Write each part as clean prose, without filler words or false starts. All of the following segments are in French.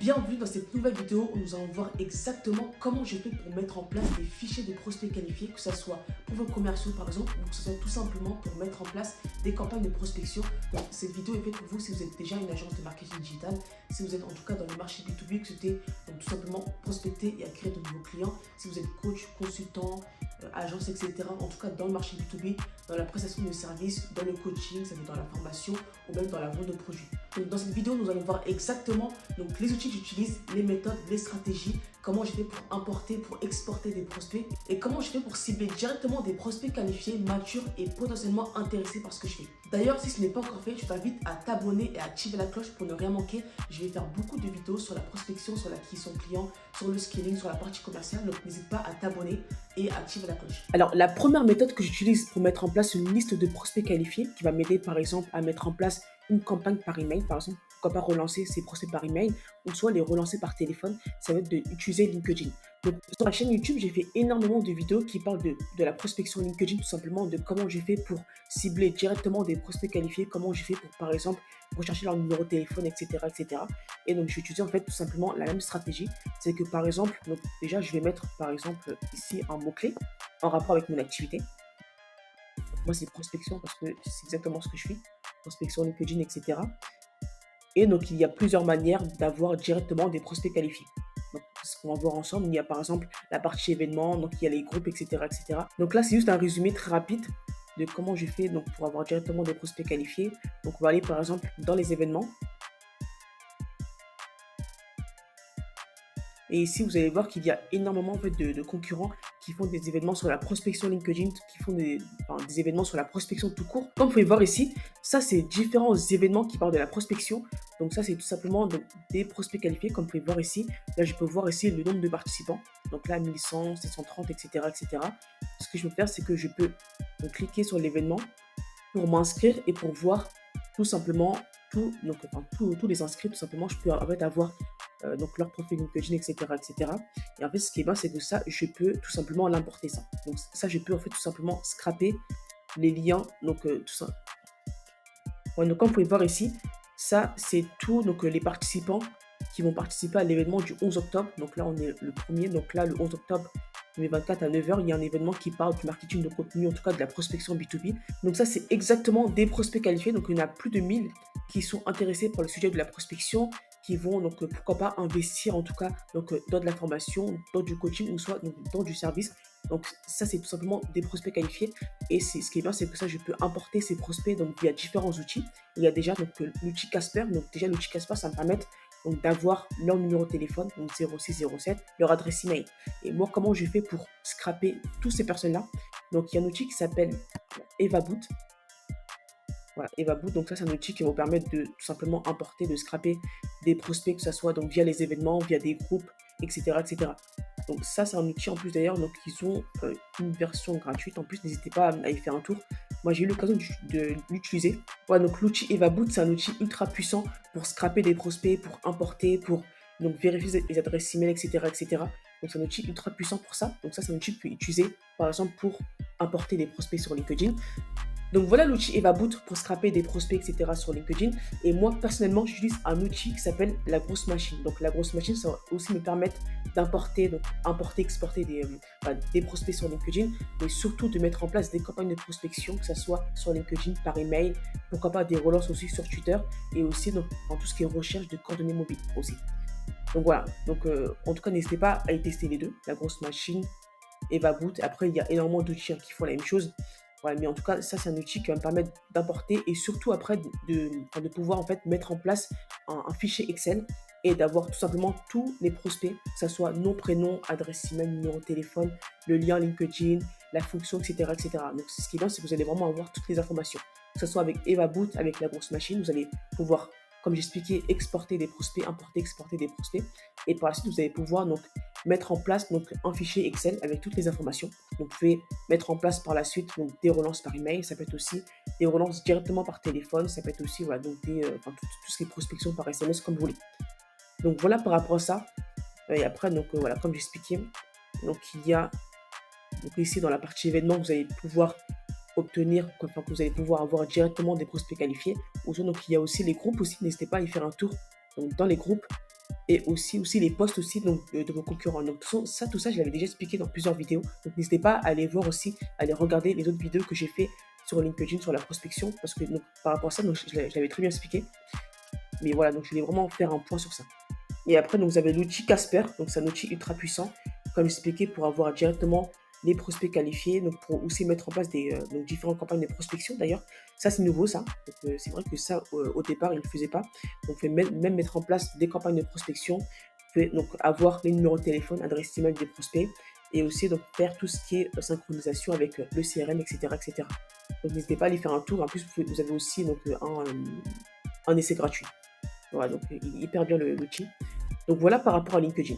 Bienvenue dans cette nouvelle vidéo où nous allons voir exactement comment je fais pour mettre en place des fichiers de prospects qualifiés, que ce soit pour vos commerciaux par exemple, ou que ce soit tout simplement pour mettre en place des campagnes de prospection. Donc cette vidéo est faite pour vous si vous êtes déjà une agence de marketing digital, si vous êtes en tout cas dans le marché B2B, que c'était donc tout simplement prospecter et acquérir de nouveaux clients, si vous êtes coach, consultant, agence, etc. En tout cas dans le marché B2B, dans la prestation de services, dans le coaching, ça veut dire dans la formation ou même dans la vente de produits. Donc dans cette vidéo, nous allons voir exactement donc, les outils que j'utilise, les méthodes, les stratégies, comment je fais pour importer, pour exporter des prospects et comment je fais pour cibler directement des prospects qualifiés, matures et potentiellement intéressés par ce que je fais. D'ailleurs, si ce n'est pas encore fait, je t'invite à t'abonner et à activer la cloche pour ne rien manquer. Je vais faire beaucoup de vidéos sur la prospection, sur l'acquisition client, sur le scaling, sur la partie commerciale. Donc n'hésite pas à t'abonner et à activer la cloche. Alors la première méthode que j'utilise pour mettre en place une liste de prospects qualifiés qui va m'aider par exemple à mettre en place une campagne par email, par exemple, pourquoi pas relancer ces prospects par email ou soit les relancer par téléphone, ça va être d'utiliser LinkedIn. Donc sur la chaîne YouTube, j'ai fait énormément de vidéos qui parlent de la prospection LinkedIn, tout simplement de comment j'ai fait pour cibler directement des prospects qualifiés, comment j'ai fait pour par exemple rechercher leur numéro de téléphone, etc. etc. Et donc je vais utiliser en fait tout simplement la même stratégie, c'est que par exemple, donc déjà je vais mettre par exemple ici un mot-clé en rapport avec mon activité. Moi c'est prospection parce que c'est exactement ce que je fais, prospection LinkedIn, etc. Et donc, il y a plusieurs manières d'avoir directement des prospects qualifiés. Donc, ce qu'on va voir ensemble, il y a par exemple la partie événements, donc il y a les groupes, etc. etc. Donc là, c'est juste un résumé très rapide de comment j'ai fait donc, pour avoir directement des prospects qualifiés. Donc, on va aller par exemple dans les événements. Et ici, vous allez voir qu'il y a énormément en fait, de concurrents qui font des événements sur la prospection LinkedIn, qui font des événements sur la prospection tout court. Comme vous pouvez voir ici, ça, c'est différents événements qui parlent de la prospection. Donc ça, c'est tout simplement des prospects qualifiés, comme vous pouvez voir ici. Là, je peux voir ici le nombre de participants. Donc là, 1100, 730, etc. etc. Ce que je peux faire, c'est que je peux cliquer sur l'événement pour m'inscrire et pour voir tout simplement tous les inscrits. Tout simplement, je peux en fait avoir donc leur profil LinkedIn, etc., etc. Et en fait, ce qui est bien, c'est que ça, je peux tout simplement l'importer ça. Donc ça, je peux en fait tout simplement scraper les liens, donc tout ça. Ouais, donc comme vous pouvez voir ici, ça, c'est tout, donc les participants qui vont participer à l'événement du 11 octobre. Donc là, on est le premier, donc là, le 11 octobre 2024 à 9h, il y a un événement qui parle du marketing de contenu, en tout cas de la prospection B2B. Donc ça, c'est exactement des prospects qualifiés. Donc il y en a plus de 1000 qui sont intéressés par le sujet de la prospection, qui vont donc pourquoi pas investir en tout cas donc dans de la formation, dans du coaching ou soit donc, dans du service. Donc ça c'est tout simplement des prospects qualifiés et ce qui est bien c'est que ça je peux importer ces prospects donc via différents outils. Il y a déjà donc l'outil Casper, donc déjà l'outil Casper ça me permet donc d'avoir leur numéro de téléphone, donc 0607, leur adresse email. Et moi comment je fais pour scraper toutes ces personnes là? Donc il y a un outil qui s'appelle EvaBoot. Voilà, EvaBoot, donc ça c'est un outil qui va vous permettre de tout simplement importer, de scraper des prospects, que ce soit donc via les événements, via des groupes, etc. etc. Donc ça c'est un outil en plus d'ailleurs, donc ils ont une version gratuite, en plus n'hésitez pas à y faire un tour. Moi j'ai eu l'occasion de l'utiliser. Voilà, donc l'outil EvaBoot c'est un outil ultra puissant pour scraper des prospects, pour importer, pour donc vérifier les adresses email, etc. etc. Donc c'est un outil ultra puissant pour ça. Donc ça c'est un outil que vous pouvez utiliser par exemple pour importer des prospects sur LinkedIn. Donc voilà l'outil EvaBoot pour scraper des prospects, etc. sur LinkedIn. Et moi, personnellement, j'utilise un outil qui s'appelle la grosse machine. Donc la grosse machine, ça va aussi me permettre d'importer, donc importer, exporter des prospects sur LinkedIn, mais surtout de mettre en place des campagnes de prospection, que ce soit sur LinkedIn, par email, pourquoi pas des relances aussi sur Twitter, et aussi donc, dans tout ce qui est recherche de coordonnées mobiles aussi. Donc voilà, donc en tout cas, n'hésitez pas à y tester les deux, la grosse machine, EvaBoot. Après, il y a énormément d'outils qui font la même chose. Ouais, mais en tout cas, ça, c'est un outil qui va me permettre d'importer et surtout après de pouvoir en fait mettre en place un fichier Excel et d'avoir tout simplement tous les prospects, que ce soit nom, prénom, adresse email, numéro de téléphone, le lien LinkedIn, la fonction, etc. etc. Donc, ce qui est bien, c'est que vous allez vraiment avoir toutes les informations. Que ce soit avec EvaBoot, avec la grosse machine, vous allez pouvoir, comme j'expliquais, exporter des prospects, importer, exporter des prospects. Et par la suite, vous allez pouvoir donc mettre en place donc, un fichier Excel avec toutes les informations. Donc, vous pouvez mettre en place par la suite donc, des relances par email. Ça peut être aussi des relances directement par téléphone. Ça peut être aussi voilà, donc tout ce qui est prospection par SMS comme vous voulez. Donc, voilà par rapport à ça. Et après, donc, voilà, comme j'expliquais, donc, il y a donc, ici dans la partie événements, vous allez pouvoir obtenir, que vous allez pouvoir avoir directement des prospects qualifiés. Donc, il y a aussi les groupes aussi. N'hésitez pas à y faire un tour donc, dans les groupes. et aussi les posts aussi donc de vos concurrents. Donc tout ça, je l'avais déjà expliqué dans plusieurs vidéos. Donc n'hésitez pas à aller voir aussi, à aller regarder les autres vidéos que j'ai fait sur LinkedIn, sur la prospection, parce que donc, par rapport à ça, donc, je l'avais très bien expliqué. Mais voilà, donc je voulais vraiment faire un point sur ça. Et après, donc, vous avez l'outil Casper, donc c'est un outil ultra puissant, comme expliqué, pour avoir directement les prospects qualifiés, donc pour aussi mettre en place donc différentes campagnes de prospection d'ailleurs. Ça, c'est nouveau, ça. Donc, c'est vrai que ça, au départ, il ne le faisait pas. Donc, vous pouvez même mettre en place des campagnes de prospection. Vous pouvez donc avoir les numéros de téléphone, adresse email des prospects, et aussi donc faire tout ce qui est synchronisation avec le CRM, etc., etc. Donc, n'hésitez pas à aller faire un tour. En plus, vous avez aussi donc, un essai gratuit. Voilà, donc il est hyper bien l'outil. Donc voilà par rapport à LinkedIn.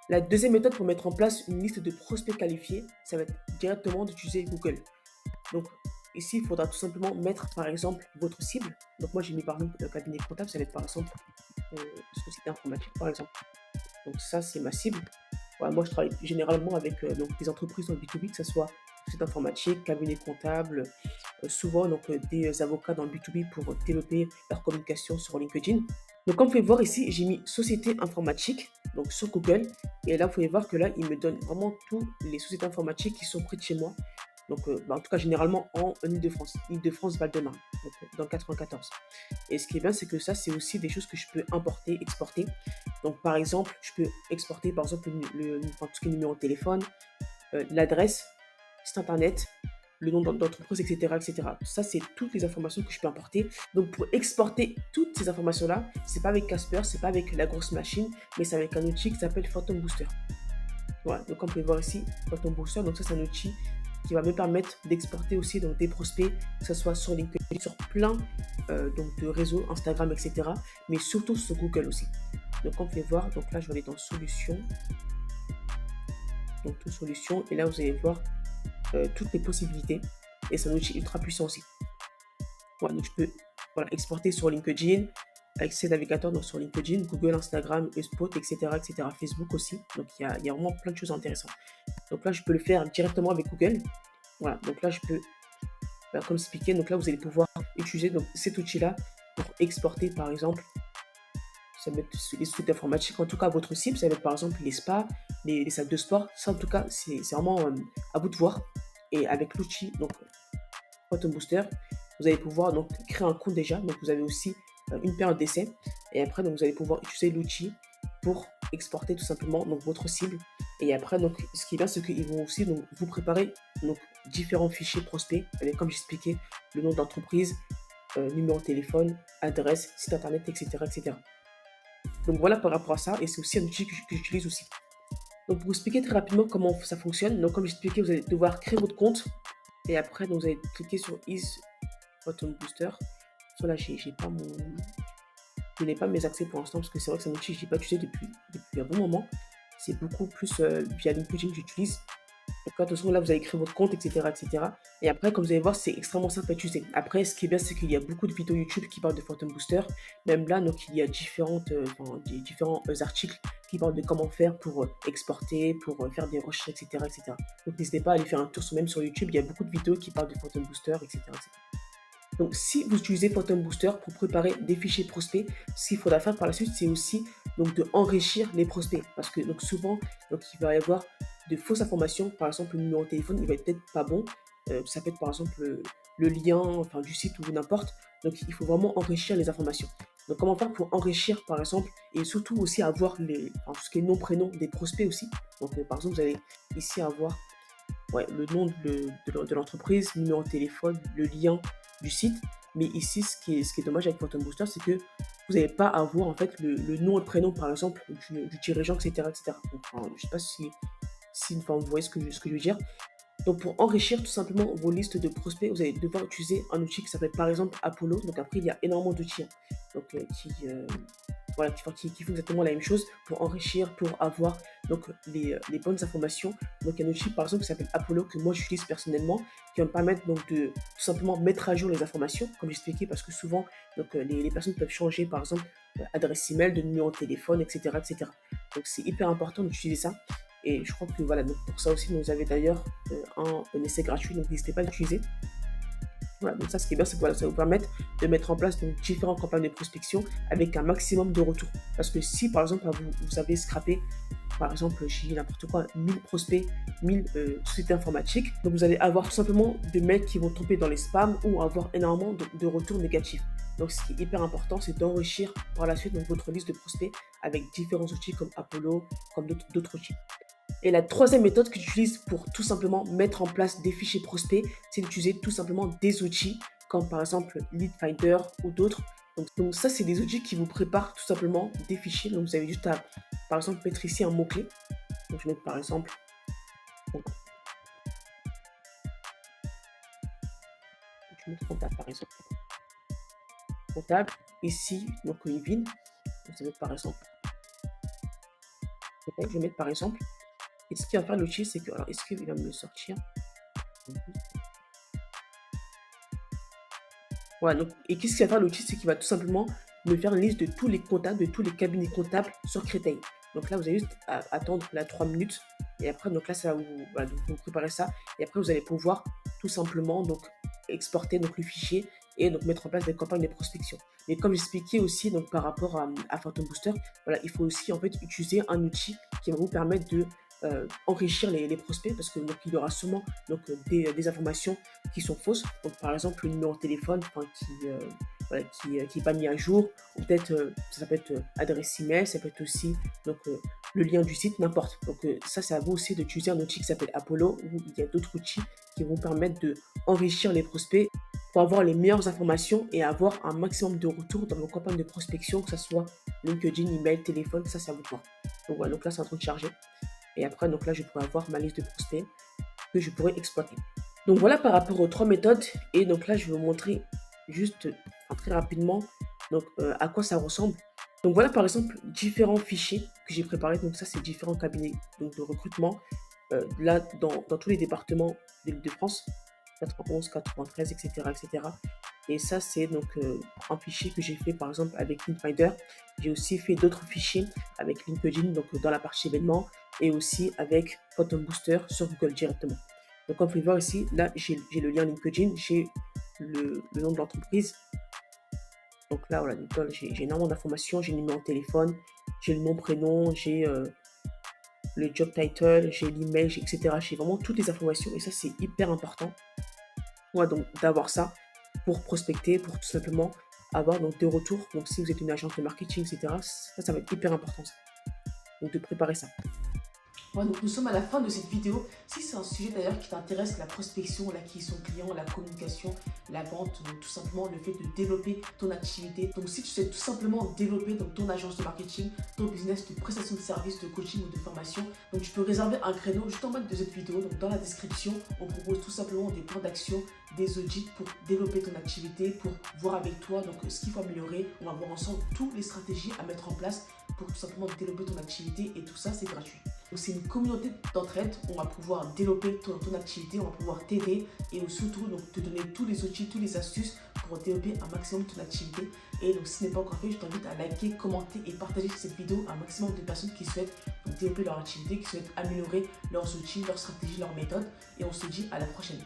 La deuxième méthode pour mettre en place une liste de prospects qualifiés, ça va être directement d'utiliser Google. Donc ici, il faudra tout simplement mettre par exemple votre cible. Donc moi j'ai mis par exemple le cabinet comptable, ça va être par exemple société informatique par exemple. Donc ça c'est ma cible. Voilà, moi je travaille généralement avec donc, des entreprises dans le B2B, que ce soit société informatique, cabinet comptable, souvent donc, des avocats dans le B2B pour développer leur communication sur LinkedIn. Donc comme vous pouvez voir ici, j'ai mis société informatique donc sur Google, et là vous pouvez voir que là il me donne vraiment toutes les sociétés informatiques qui sont près de chez moi. Donc en tout cas généralement en Ile-de-France, Ile-de-France Val-de-Marne, donc dans le 94. Et ce qui est bien, c'est que ça c'est aussi des choses que je peux importer, exporter. Donc par exemple, je peux exporter par exemple tout ce qui est numéro de téléphone, l'adresse, site internet, le nom d'entreprise, etc., etc. Ça, c'est toutes les informations que je peux importer. Donc, pour exporter toutes ces informations-là, c'est pas avec Casper, c'est pas avec la grosse machine, mais c'est avec un outil qui s'appelle Phantom Booster. Voilà, donc comme vous pouvez voir ici, Phantom Booster, donc ça, c'est un outil qui va me permettre d'exporter aussi donc, des prospects, que ce soit sur LinkedIn, sur plein donc, de réseaux, Instagram, etc., mais surtout sur Google aussi. Donc, comme vous pouvez voir, donc là, je vais aller dans Solutions. Donc, tout Solutions, et là, vous allez voir toutes les possibilités, et c'est un outil ultra puissant aussi. Voilà, donc je peux exporter sur LinkedIn, avec ces navigateurs donc sur LinkedIn, Google, Instagram, Spot, etc., etc., Facebook aussi. Donc il y a vraiment plein de choses intéressantes. Donc là, je peux le faire directement avec Google. Voilà, donc là, je peux, comme expliqué, donc là, vous allez pouvoir utiliser donc, cet outil-là pour exporter, par exemple, ça va être les sites informatiques, en tout cas votre cible, ça va être par exemple les spas, les salles de sport. Ça, en tout cas, c'est vraiment à vous de voir. Et avec l'outil, donc Phantom Booster, vous allez pouvoir donc créer un compte déjà. Donc vous avez aussi une période d'essai. Et après, donc, vous allez pouvoir utiliser l'outil pour exporter tout simplement donc, votre cible. Et après, donc, ce qui est bien, c'est qu'ils vont aussi donc, vous préparer donc, différents fichiers prospects, avec, comme j'expliquais, le nom d'entreprise, numéro de téléphone, adresse, site internet, etc., etc. Donc voilà par rapport à ça, et c'est aussi un outil que j'utilise aussi. Donc pour vous expliquer très rapidement comment ça fonctionne, donc comme j'expliquais, vous allez devoir créer votre compte, et après donc, vous allez cliquer sur Is Phantom Booster. So là, je n'ai pas mes accès pour l'instant, parce que c'est vrai que c'est un outil que je n'ai pas utilisé depuis un bon moment. C'est beaucoup plus via LinkedIn que j'utilise. Donc attention, là vous allez créer votre compte, etc., etc. Et après, comme vous allez voir, c'est extrêmement simple à utiliser. Après, ce qui est bien, c'est qu'il y a beaucoup de vidéos YouTube qui parlent de Phantom Booster. Même là, donc il y a différents articles qui parlent de comment faire pour exporter, pour faire des recherches, etc., etc. Donc n'hésitez pas à aller faire un tour même sur YouTube. Il y a beaucoup de vidéos qui parlent de Phantom Booster, etc., etc. Donc, si vous utilisez Phantom Booster pour préparer des fichiers prospects, ce qu'il faudra faire par la suite, c'est aussi donc, de enrichir les prospects. Parce que donc, souvent, donc, il va y avoir de fausses informations. Par exemple, le numéro de téléphone, il va être peut-être pas bon. Ça peut être par exemple le lien du site ou n'importe. Donc, il faut vraiment enrichir les informations. Donc, comment faire pour enrichir, par exemple, et surtout aussi avoir tout ce qui est nom, prénom des prospects aussi. Donc, par exemple, vous allez ici avoir le nom de l'entreprise, numéro de téléphone, le lien du site. Mais ici, ce qui est dommage avec Phantom Booster, c'est que vous n'allez pas avoir en fait le nom et le prénom, par exemple, du dirigeant, etc., etc. Donc, je ne sais pas si vous voyez ce que je veux dire. Donc, pour enrichir tout simplement vos listes de prospects, vous allez devoir utiliser un outil qui s'appelle par exemple Apollo. Donc, après, il y a énormément d'outils donc, qui font exactement la même chose pour enrichir, pour avoir donc, les bonnes informations. Donc, il y a un outil par exemple qui s'appelle Apollo que moi j'utilise personnellement, qui va me permettre donc, de tout simplement mettre à jour les informations, comme j'expliquais, parce que souvent donc, les personnes peuvent changer par exemple adresse email, de numéro de téléphone, etc., etc. Donc, c'est hyper important d'utiliser ça. Et je crois que donc pour ça aussi, vous avez d'ailleurs un essai gratuit, donc n'hésitez pas à l'utiliser. Voilà, donc ça, ce qui est bien, c'est que voilà, ça va vous permettre de mettre en place donc, différentes campagnes de prospection avec un maximum de retours. Parce que si, par exemple, vous avez scrappé, par exemple, chez n'importe quoi, 1000 prospects, 1000 sociétés informatiques, donc vous allez avoir tout simplement des mails qui vont tomber dans les spams ou avoir énormément de retours négatifs. Donc, ce qui est hyper important, c'est d'enrichir par la suite donc, votre liste de prospects avec différents outils comme Apollo, comme d'autres outils. Et la troisième méthode que j'utilise pour tout simplement mettre en place des fichiers prospects, c'est d'utiliser tout simplement des outils comme par exemple Leadfinder ou d'autres. Donc ça, c'est des outils qui vous préparent tout simplement des fichiers. Donc vous avez juste à, par exemple, mettre ici un mot-clé. Donc je vais mettre par exemple, donc, je vais mettre comptable par exemple. Comptable, ici, donc Evin. Donc je vais mettre par exemple. Je vais mettre par exemple. Et ce qu'il va faire l'outil, c'est que, alors est-ce qu'il va me le sortir? Voilà, donc, et qu'est-ce qu'il va faire l'outil, c'est qu'il va tout simplement me faire une liste de tous les comptables, de tous les cabinets comptables sur Créteil. Donc là, vous avez juste à attendre là 3 minutes. Et après, donc là, ça va vous préparer ça. Et après, vous allez pouvoir tout simplement donc, exporter donc, le fichier et donc mettre en place des campagnes de prospection. Mais comme j'expliquais aussi donc, par rapport à Phantom Booster, voilà, il faut aussi en fait utiliser un outil qui va vous permettre de enrichir les prospects parce que donc il y aura sûrement donc des informations qui sont fausses. Donc par exemple le numéro de téléphone qui est pas mis à jour, ou peut-être ça peut être adresse email, ça peut être aussi donc le lien du site, n'importe. Donc ça c'est à vous aussi d'utiliser un outil qui s'appelle Apollo où il y a d'autres outils qui vont permettre de enrichir les prospects pour avoir les meilleures informations et avoir un maximum de retours dans vos campagnes de prospection, que ce soit LinkedIn, email, téléphone, ça c'est à vous de voir. Donc voilà, donc là c'est en train de charger. Et après, donc là, je pourrais avoir ma liste de prospects que je pourrais exploiter. Donc voilà par rapport aux 3 méthodes. Et donc là, je vais vous montrer juste très rapidement donc, à quoi ça ressemble. Donc voilà par exemple différents fichiers que j'ai préparés. Donc ça, c'est différents cabinets donc, de recrutement. Là, dans tous les départements de l'Île-de-France, 91, 93, etc. etc. Et ça, c'est donc un fichier que j'ai fait par exemple avec Leadfinder. J'ai aussi fait d'autres fichiers avec LinkedIn, donc dans la partie événements, et aussi avec Phantom Booster sur Google directement. Donc comme vous pouvez voir ici, là j'ai le lien LinkedIn, j'ai le nom de l'entreprise. Donc là, voilà, j'ai énormément d'informations, j'ai le numéro de téléphone, j'ai le nom, prénom, j'ai le job title, j'ai l'email, etc. J'ai vraiment toutes les informations et ça c'est hyper important. Voilà, donc d'avoir ça pour prospecter, pour tout simplement avoir donc des retours. Donc si vous êtes une agence de marketing, etc., ça va être hyper important ça. Donc de préparer ça. Voilà, donc nous sommes à la fin de cette vidéo. Si c'est un sujet d'ailleurs qui t'intéresse, la prospection, l'acquisition client, la communication, la vente, donc tout simplement le fait de développer ton activité. Donc si tu sais tout simplement développer donc, ton agence de marketing, ton business de prestation de services, de coaching ou de formation, donc tu peux réserver un créneau juste en bas de cette vidéo. Donc dans la description, on propose tout simplement des plans d'action, des audits pour développer ton activité, pour voir avec toi donc ce qu'il faut améliorer. On va voir ensemble toutes les stratégies à mettre en place pour tout simplement développer ton activité et tout ça c'est gratuit. Donc c'est une communauté d'entraide, on va pouvoir développer ton activité, on va pouvoir t'aider et surtout donc, te donner tous les outils, toutes les astuces pour développer un maximum ton activité. Et donc si ce n'est pas encore fait, je t'invite à liker, commenter et partager cette vidéo à un maximum de personnes qui souhaitent donc, développer leur activité, qui souhaitent améliorer leurs outils, leurs stratégies, leurs méthodes. Et on se dit à la prochaine.